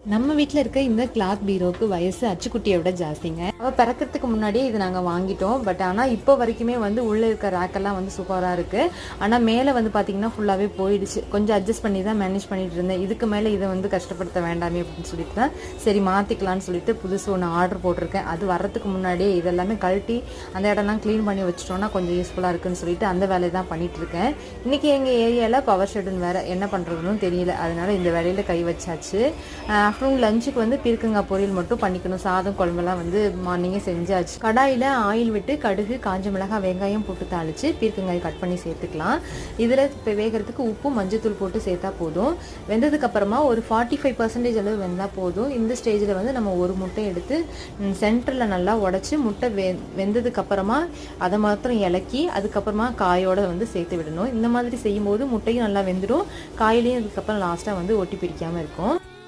நம்ம வீட்டில் இருக்க இந்த கிளாத் பீரோக்கு வயசு அச்சுக்குட்டியை விட ஜாஸ்திங்க. அவள் பிறக்கிறதுக்கு முன்னாடியே இது நாங்கள் வாங்கிட்டோம். பட் ஆனால் இப்போ வரைக்குமே வந்து உள்ளே இருக்க ரேக்கெல்லாம் வந்து சூப்பராக இருக்குது. ஆனால் மேலே வந்து பார்த்தீங்கன்னா ஃபுல்லாகவே போயிடுச்சு. கொஞ்சம் அட்ஜஸ்ட் பண்ணி தான் மேனேஜ் பண்ணிட்டு இருந்தேன். இதுக்கு மேலே இதை வந்து கஷ்டப்படுத்த வேண்டாமே அப்படின்னு சொல்லிட்டு தான் சரி மாற்றிக்கலான்னு சொல்லிட்டு புதுசு ஒன்று ஆர்டர் போட்டிருக்கேன். அது வர்றதுக்கு முன்னாடியே இதெல்லாமே கழட்டி அந்த இடம்லாம் க்ளீன் பண்ணி வச்சிட்டோன்னா கொஞ்சம் யூஸ்ஃபுல்லாக இருக்குன்னு சொல்லிட்டு அந்த வேலையை தான் பண்ணிட்டு இருக்கேன். இன்றைக்கி எங்கள் ஏரியாவில் பவர் ஷெட்னு வேறு என்ன பண்ணுறதுன்னு தெரியல. அதனால இந்த வேலையில் கை வச்சாச்சு. ஆஃப்டர்நூன் லஞ்சுக்கு வந்து பீர்க்கங்காய் பொரியல் மட்டும் பண்ணிக்கணும். சாதம் குழம்பெல்லாம் வந்து மார்னிங்கே செஞ்சாச்சு. கடாயில் ஆயில் விட்டு கடுகு, காஞ்ச மிளகாய், வெங்காயம் போட்டு தாளித்து பீர்க்கங்காய் கட் பண்ணி சேர்த்துக்கலாம். இதில் இப்போ வேகிறதுக்கு உப்பு, மஞ்சத்தூள் போட்டு சேர்த்தா போதும். வெந்ததுக்கப்புறமா ஒரு 45% அளவு வெந்தால் போதும். இந்த ஸ்டேஜில் வந்து நம்ம ஒரு முட்டை எடுத்து சென்டரில் நல்லா உடச்சி முட்டை வெந்ததுக்கப்புறமா அதை மாத்திரம் இலக்கி அதுக்கப்புறமா காயோடு வந்து சேர்த்து விடணும். இந்த மாதிரி செய்யும்போது முட்டையும் நல்லா வெந்துடும், காயிலையும் அதுக்கப்புறம் லாஸ்ட்டாக வந்து ஒட்டி பிடிக்காமல் இருக்கும்.